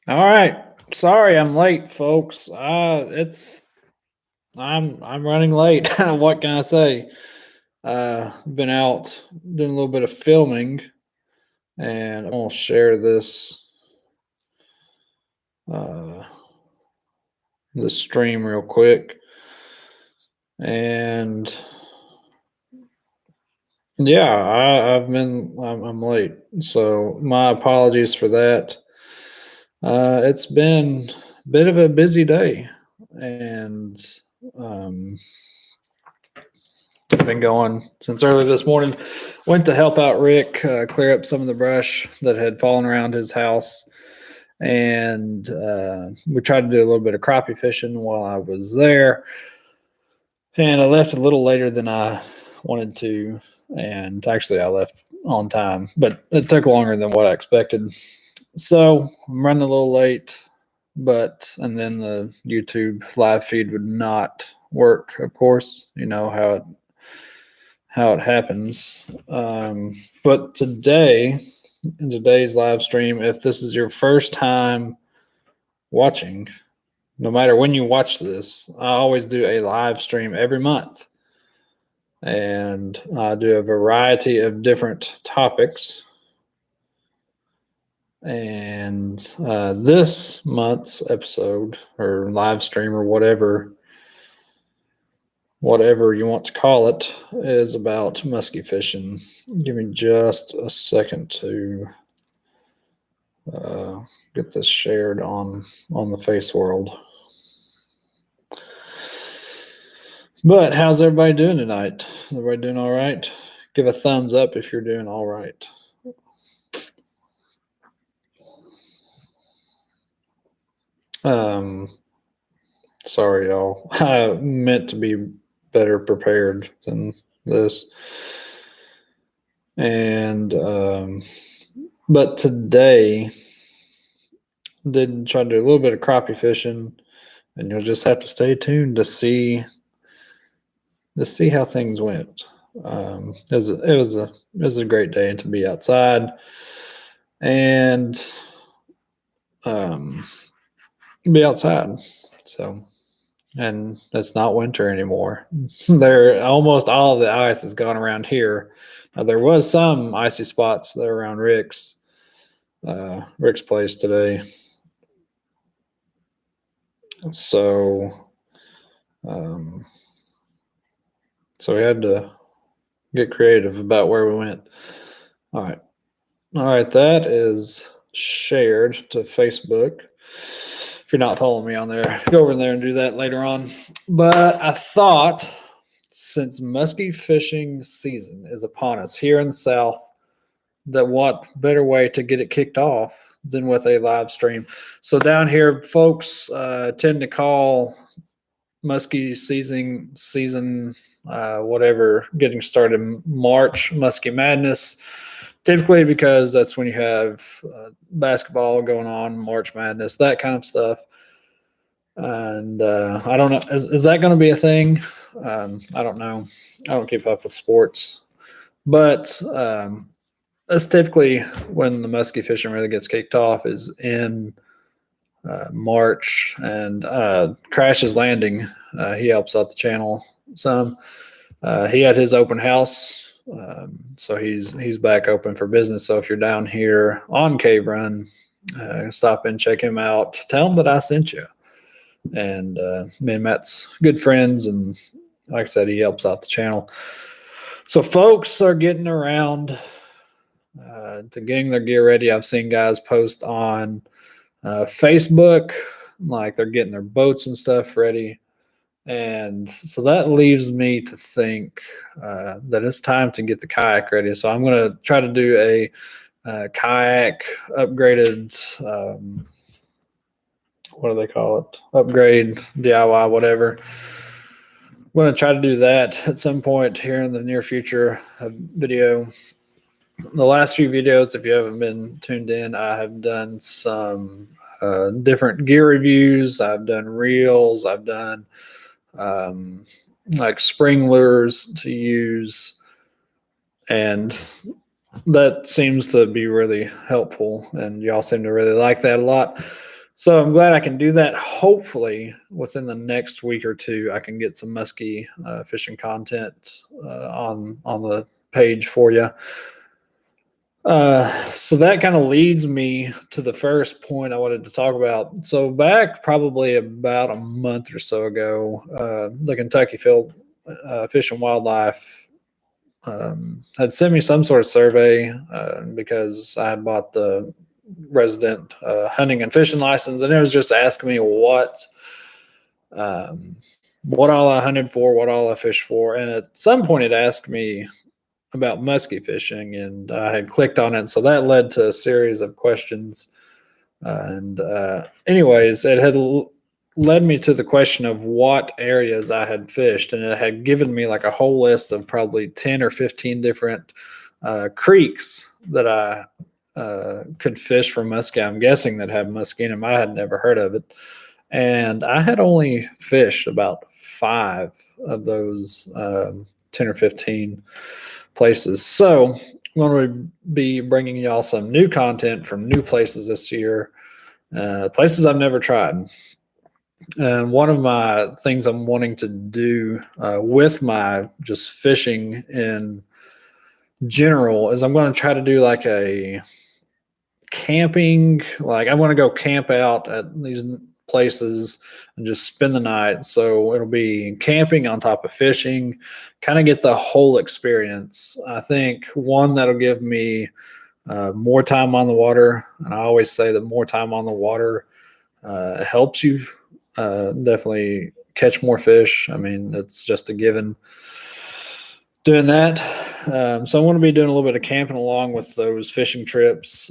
All right. Sorry, I'm late, folks. I'm running late. What can I say? Been out doing a little bit of filming, and I'm gonna share uh this stream real quick. And yeah, I'm late, so my apologies for that. It's been a bit of a busy day, and um, been going since early this morning. Went to help out Rick clear up some of the brush that had fallen around his house, and we tried to do a little bit of crappie fishing while I was there. And I left a little later than I wanted to, and actually I left on time, but it took longer than what I expected. So I'm running a little late, but and then the YouTube live feed would not work. Of course, you know how it happens. But today, in today's live stream, if this is your first time watching, no matter when you watch this, I always do a live stream every month. And I do a variety of different topics. And this month's episode or live stream or whatever you want to call it, is about musky fishing. Give me just a second to get this shared on the face world. But how's everybody doing tonight? Everybody doing all right? Give a thumbs up if you're doing all right. Um, sorry, y'all. I meant to be better prepared than this. And but today did try to do a little bit of crappie fishing, and you'll just have to stay tuned to see how things went. It was a great day to be outside, and be outside. So, and it's not winter anymore. There, almost all of the ice has gone around here. Now, there was some icy spots there around Rick's place today. So, um, so we had to get creative about where we went. All right. That is shared to Facebook. If you're not following me on there, go over there and do that later on. But I thought, since musky fishing season is upon us here in the South, that what better way to get it kicked off than with a live stream. So down here, folks tend to call musky season whatever getting started in March, Musky Madness. Typically because that's when you have basketball going on, March Madness, that kind of stuff. And I don't know, is that going to be a thing? I don't know. I don't keep up with sports, but that's typically when the musky fishing really gets kicked off, is in March. And Crash's Landing, he helps out the channel some. He had his open house, so he's back open for business. So if you're down here on Cave Run, stop in, check him out, tell him that I sent you. And me and Matt's good friends, and like I said, he helps out the channel. So folks are getting around to getting their gear ready. I've seen guys post on Facebook, like they're getting their boats and stuff ready. And so that leaves me to think that it's time to get the kayak ready. So I'm going to try to do a kayak upgraded, what do they call it? Upgrade, DIY, whatever. I'm going to try to do that at some point here in the near future. A video. The last few videos, if you haven't been tuned in, I have done some different gear reviews. I've done reels. I've done like spring lures to use, and that seems to be really helpful, and y'all seem to really like that a lot. So I'm glad I can do that. Hopefully, within the next week or two, I can get some musky fishing content on the page for you. So that kind of leads me to the first point I wanted to talk about. So back probably about a month or so ago, the Kentucky Fish and Wildlife had sent me some sort of survey because I had bought the resident hunting and fishing license, and it was just asking me um, what all I hunted for, what all I fished for, and at some point it asked me about musky fishing, and I had clicked on it, so that led to a series of questions. Anyways, it had led me to the question of what areas I had fished, and it had given me like a whole list of probably 10 or 15 different creeks that I could fish for muskie. I'm guessing that have muskie in them. I had never heard of it. And I had only fished about 5 of those 10 or 15 places. So I'm going to be bringing y'all some new content from new places this year, places I've never tried. And one of my things I'm wanting to do with my just fishing in general is I'm going to try to do like a camping, like I want to go camp out at these places and just spend the night. So it'll be camping on top of fishing, kind of get the whole experience. I think one that'll give me more time on the water. And I always say that more time on the water helps you definitely catch more fish. I mean, it's just a given doing that. So I want to be doing a little bit of camping along with those fishing trips.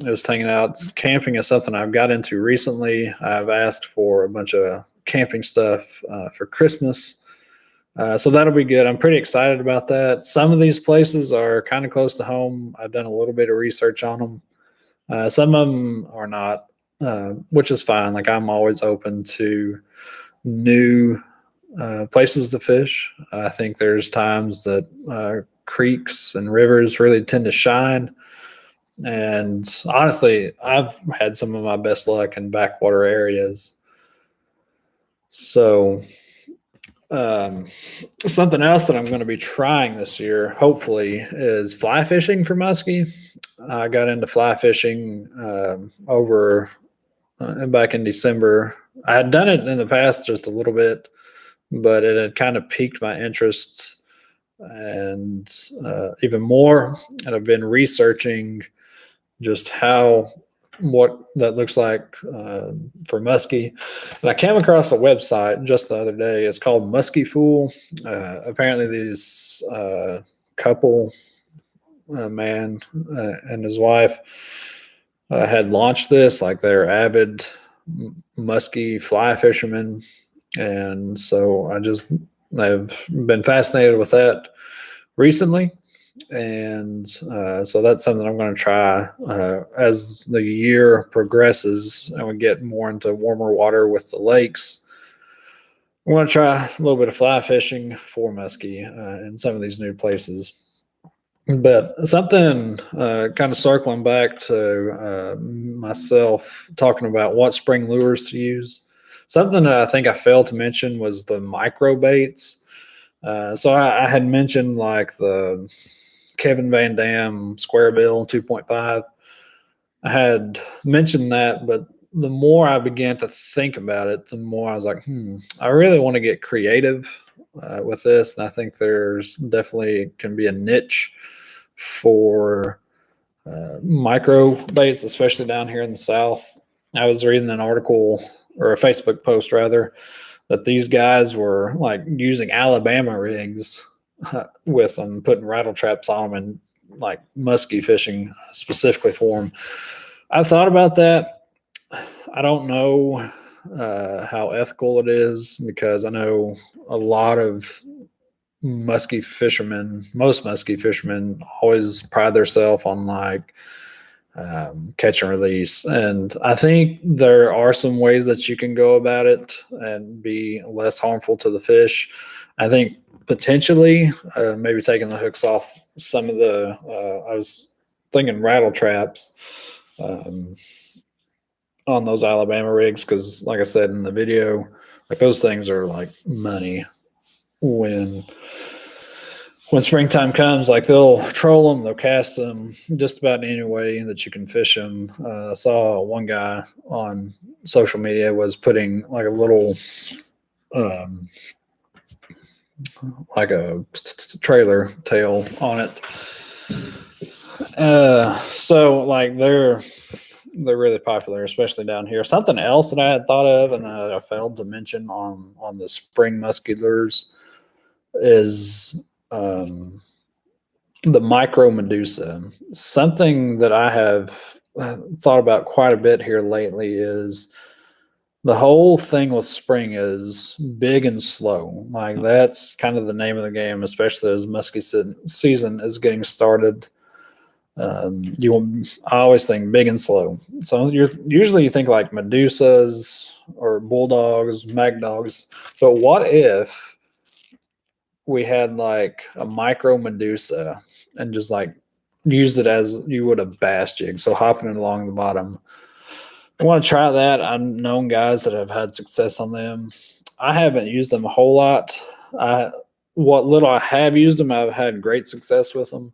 Just hanging out. Camping is something I've got into recently. I've asked for a bunch of camping stuff for Christmas. So that'll be good. I'm pretty excited about that. Some of these places are kind of close to home. I've done a little bit of research on them. Some of them are not, which is fine. Like I'm always open to new places to fish. I think there's times that creeks and rivers really tend to shine. And honestly, I've had some of my best luck in backwater areas. So, something else that I'm going to be trying this year, hopefully, is fly fishing for muskie. I got into fly fishing over back in December. I had done it in the past just a little bit, but it had kind of piqued my interest and even more. And I've been researching just what that looks like for muskie. And I came across a website just the other day. It's called Musky Fool. Apparently, these couple, man and his wife, had launched this. Like they're avid musky fly fishermen, and so I've been fascinated with that recently. And so that's something I'm going to try as the year progresses and we get more into warmer water with the lakes. I want to try a little bit of fly fishing for muskie in some of these new places. But something kind of circling back to myself talking about what spring lures to use. Something that I think I failed to mention was the micro baits. So I had mentioned like the Kevin Van Dam Square Bill 2.5. I had mentioned that, but the more I began to think about it, the more I was like, I really want to get creative with this. And I think there's definitely can be a niche for micro baits, especially down here in the South. I was reading an article or a Facebook post rather that these guys were like using Alabama rigs with them, putting rattle traps on them and like musky fishing specifically for them. I've thought about that. I don't know how ethical it is because I know a lot of most musky fishermen always pride themselves on like catch and release. And I think there are some ways that you can go about it and be less harmful to the fish. I think potentially maybe taking the hooks off some of the. I was thinking rattle traps on those Alabama rigs because, like I said in the video, like those things are like money when springtime comes. Like they'll troll them, they'll cast them just about any way that you can fish them. I saw one guy on social media was putting like a little um, like a trailer tail on it. So like they're really popular, especially down here. Something else that I had thought of and I failed to mention on the spring musky lures is the micro medusa. Something that I have thought about quite a bit here lately is the whole thing with spring is big and slow. Like that's kind of the name of the game, especially as musky season is getting started. I always think big and slow. So usually you think like medusas or bulldogs, mag dogs, but what if we had like a micro medusa and just like used it as you would a bass jig, so hopping it along the bottom? I want to try that. I've known guys that have had success on them. I haven't used them a whole lot. What little I have used them, I've had great success with them.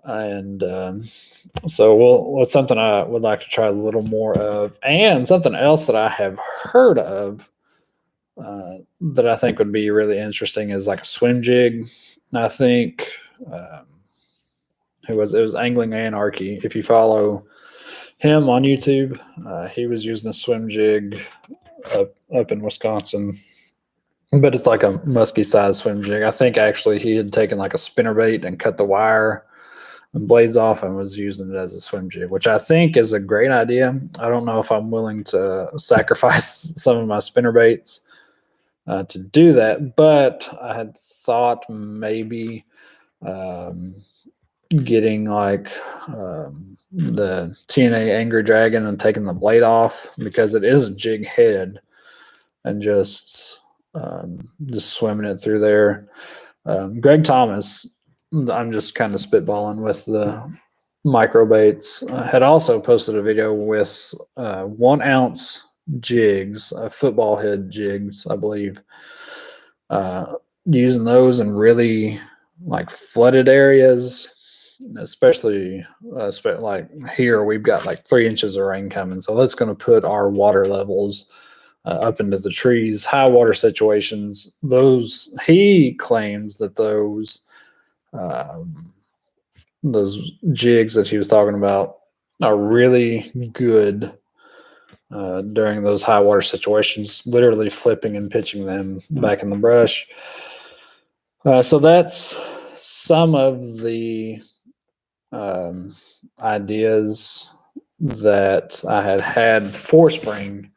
And so it's something I would like to try a little more of. And something else that I have heard of that I think would be really interesting is like a swim jig. And I think it was Angling Anarchy. If you follow him on YouTube, he was using a swim jig up in Wisconsin. But it's like a musky size swim jig. I think actually he had taken like a spinnerbait and cut the wire and blades off and was using it as a swim jig, which I think is a great idea. I don't know if I'm willing to sacrifice some of my spinnerbaits to do that, but I had thought maybe getting like the TNA Angry Dragon and taking the blade off because it is a jig head and just swimming it through there. Greg Thomas, I'm just kind of spitballing with the micro baits, had also posted a video with 1 ounce jigs, football head jigs, I believe, using those in really like flooded areas, especially like here we've got like 3 inches of rain coming, so that's going to put our water levels up into the trees. High water situations, those he claims that those jigs that he was talking about are really good during those high water situations, literally flipping and pitching them back in the brush. So that's some of the ideas that I had for spring.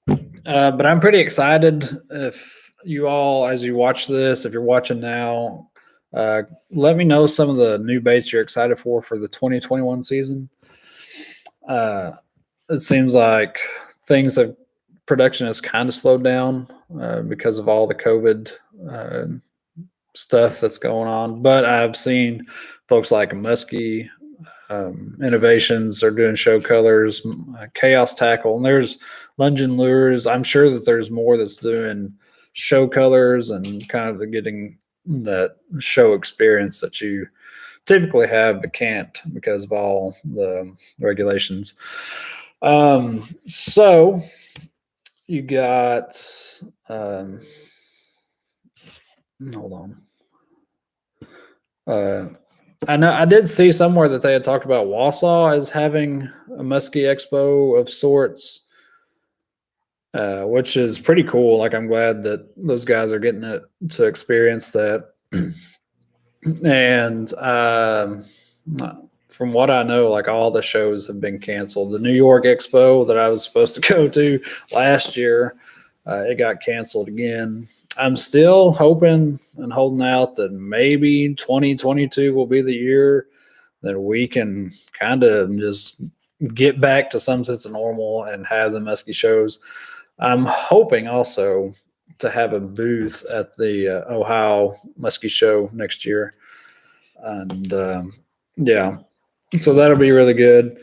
But I'm pretty excited. If you all, as you watch this, if you're watching now, let me know some of the new baits you're excited for the 2021 season. It seems like production has kind of slowed down because of all the COVID stuff that's going on. But I've seen folks like Musky Innovations are doing show colors, Chaos Tackle, and there's Lungin Lures. I'm sure that there's more that's doing show colors and kind of getting that show experience that you typically have but can't because of all the regulations. So you got hold on. I know I did see somewhere that they had talked about Wausau as having a Musky Expo of sorts, which is pretty cool. Like I'm glad that those guys are getting it to experience that. And from what I know, like all the shows have been canceled. The New York Expo that I was supposed to go to last year, it got canceled again. I'm still hoping and holding out that maybe 2022 will be the year that we can kind of just get back to some sense of normal and have the musky shows. I'm hoping also to have a booth at the Ohio Muskie Show next year, and yeah, so that'll be really good.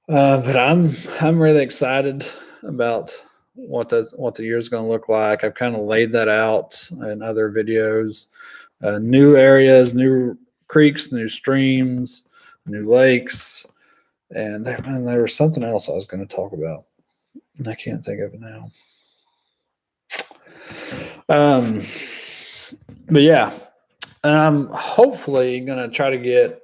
But I'm really excited about what the year's going to look like. I've kind of laid that out in other videos. New areas, new creeks, new streams, new lakes, and there was something else I was going to talk about, and I can't think of it now. But yeah, and I'm hopefully going to try to get.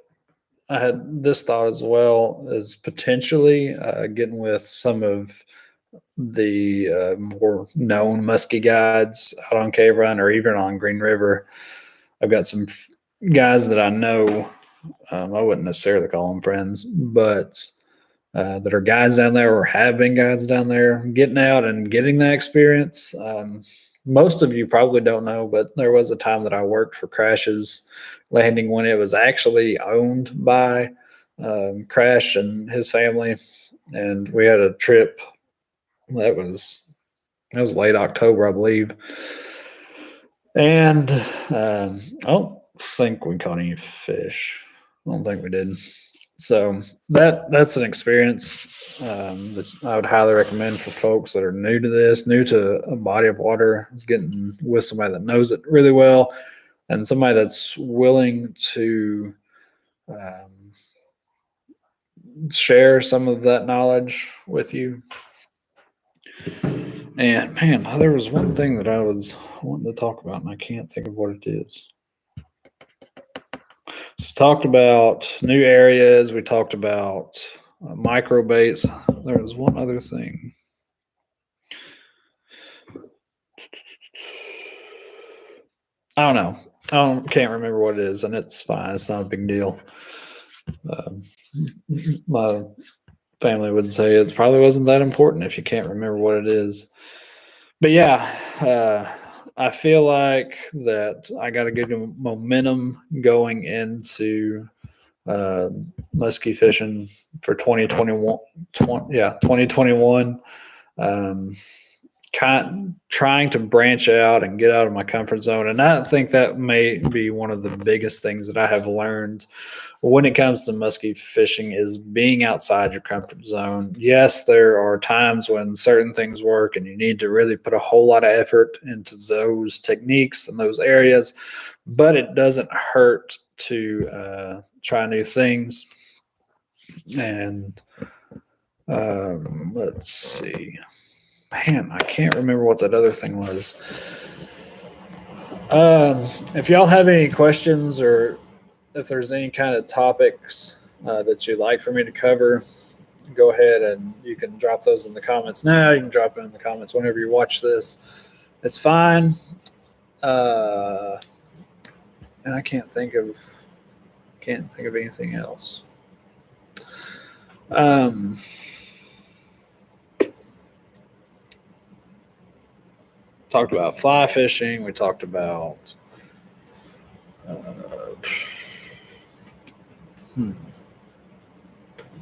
I had this thought as well as potentially getting with some of the more known muskie guides out on Cave Run or even on Green River. I've got some guys that I know. I wouldn't necessarily call them friends, but that are guides down there or have been guides down there, getting out and getting that experience. Most of you probably don't know, but there was a time that I worked for Crash's Landing when it was actually owned by Crash and his family, and we had a trip that was late October, I believe, and I don't think we caught any fish. I don't think we did. So that's an experience that I would highly recommend for folks that are new to this, new to a body of water, is getting with somebody that knows it really well and somebody that's willing to share some of that knowledge with you. And man, there was one thing that I was wanting to talk about, and I can't think of what it is. So talked about new areas. We talked about micro baits. There was one other thing. I don't know. Can't remember what it is, and it's fine. It's not a big deal. My family would say it probably wasn't that important if you can't remember what it is. But yeah, I feel like that I got a good momentum going into muskie fishing for 2021. 2021. Trying to branch out and get out of my comfort zone. And I think that may be one of the biggest things that I have learned when it comes to muskie fishing is being outside your comfort zone. Yes, there are times when certain things work and you need to really put a whole lot of effort into those techniques and those areas, but it doesn't hurt to try new things. And let's see. Man, I can't remember what that other thing was. If y'all have any questions or if there's any kind of topics that you'd like for me to cover, go ahead and you can drop those in the comments now. You can drop them in the comments whenever you watch this. It's fine. And I can't think of anything else. Talked about fly fishing. We talked about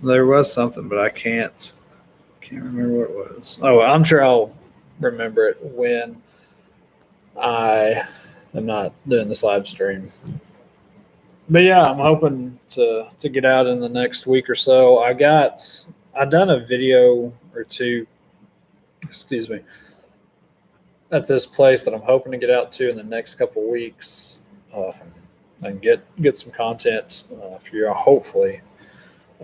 there was something, but I can't remember what it was. Oh, I'm sure I'll remember it when I am not doing this live stream. But yeah, I'm hoping to get out in the next week or so. I done a video or two, at this place that I'm hoping to get out to in the next couple of weeks and get some content for you, hopefully.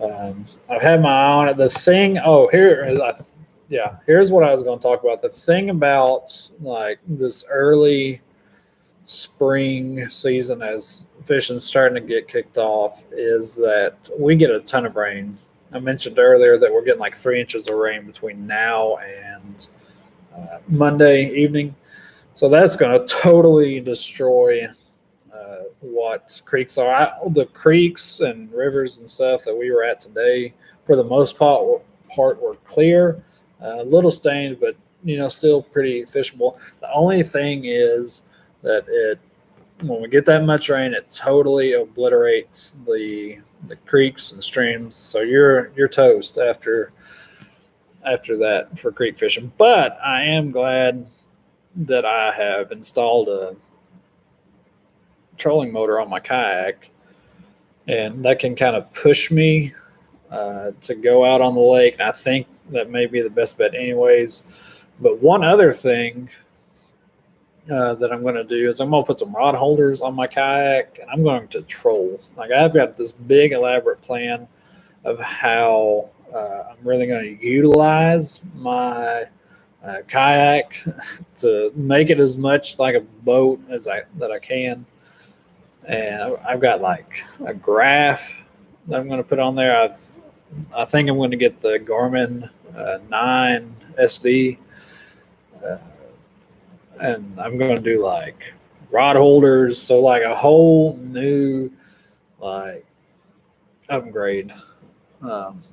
I've had my eye on it. The thing, here's what I was going to talk about. The thing about like this early spring season as fishing's starting to get kicked off is that we get a ton of rain. I mentioned earlier that we're getting like 3 inches of rain between now and Monday evening. So that's going to totally destroy what creeks are. The creeks and rivers and stuff that we were at today, for the most part were clear, a little stained, but still pretty fishable. The only thing is that when we get that much rain, it totally obliterates the creeks and streams. So you're toast after that for creek fishing. But I am glad that I have installed a trolling motor on my kayak, and that can kind of push me to go out on the lake. And I think that may be the best bet, anyways. But one other thing that I'm going to do is I'm going to put some rod holders on my kayak, and I'm going to troll. Like, I've got this big elaborate plan of how I'm really going to utilize my kayak to make it as much like a boat as I can. And I've got like a graph that I'm going to put on there. I think I'm going to get the Garmin 9 SD, and I'm going to do like rod holders, so like a whole new like upgrade um,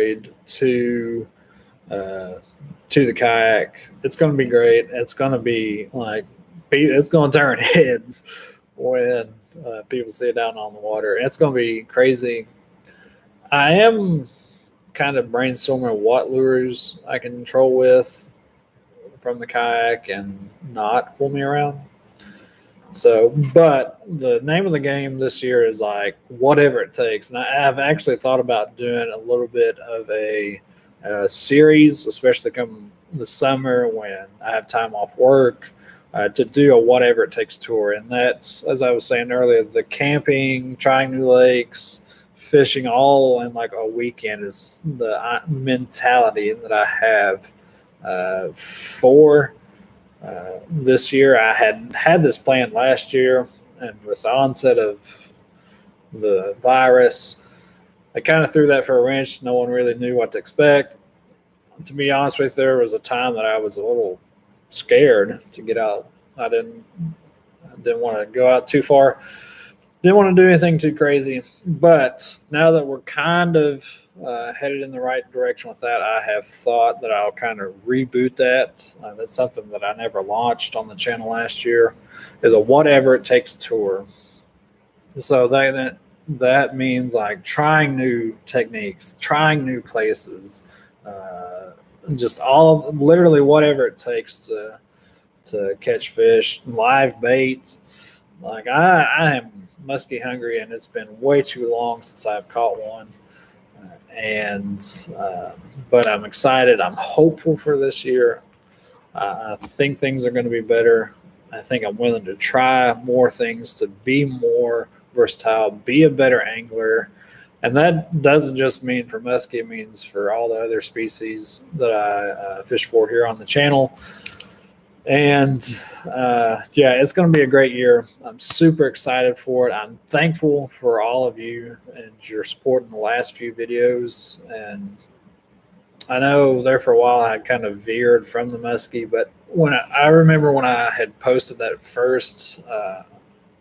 to the kayak. It's going to be great. It's going to be like, it's going to turn heads when people see it down on the water. It's going to be crazy. I am kind of brainstorming what lures I can control with from the kayak and not pull me around. So, but the name of the game this year is like whatever it takes. And I've actually thought about doing a little bit of a series, especially come the summer when I have time off work, to do a whatever it takes tour. And that's, as I was saying earlier, the camping, trying new lakes, fishing all in like a weekend is the mentality that I have for this year. I had this plan last year, and with the onset of the virus, I kind of threw that for a wrench. No one really knew what to expect. To be honest with you, there was a time that I was a little scared to get out. I didn't want to go out too far. Didn't want to do anything too crazy. But now that we're kind of headed in the right direction with that, I have thought that I'll kind of reboot that. That's something that I never launched on the channel last year, is a whatever it takes tour. So that means like trying new techniques, trying new places, just literally whatever it takes to catch fish, live bait. Like, I am musky hungry, and it's been way too long since I've caught one. But I'm excited. I'm hopeful for this year. I think things are going to be better. I think I'm willing to try more things, to be more versatile, be a better angler. And that doesn't just mean for muskie, it means for all the other species that I fish for here on the channel. And yeah, it's going to be a great year. I'm super excited for it. I'm thankful for all of you and your support in the last few videos. And I know there for a while I kind of veered from the muskie, but when I remember when I had posted that first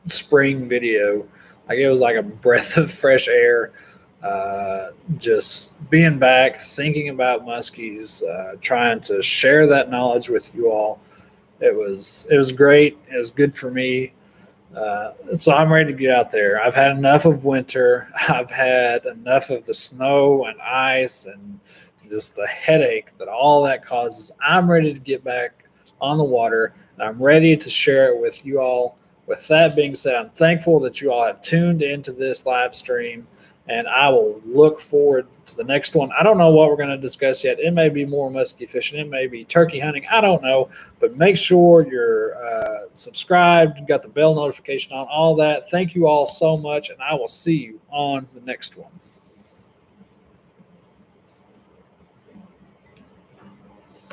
spring video, like, it was like a breath of fresh air. Just being back, thinking about muskies, trying to share that knowledge with you all. It was great. It was good for me. So I'm ready to get out there. I've had enough of winter. I've had enough of the snow and ice and just the headache that all that causes. I'm ready to get back on the water, and I'm ready to share it with you all. With that being said, I'm thankful that you all have tuned into this live stream, and I will look forward to the next one. I don't know what we're going to discuss yet. It may be more musky fishing. It may be turkey hunting. I don't know. But make sure you're subscribed, got the bell notification on, all that. Thank you all so much, and I will see you on the next one.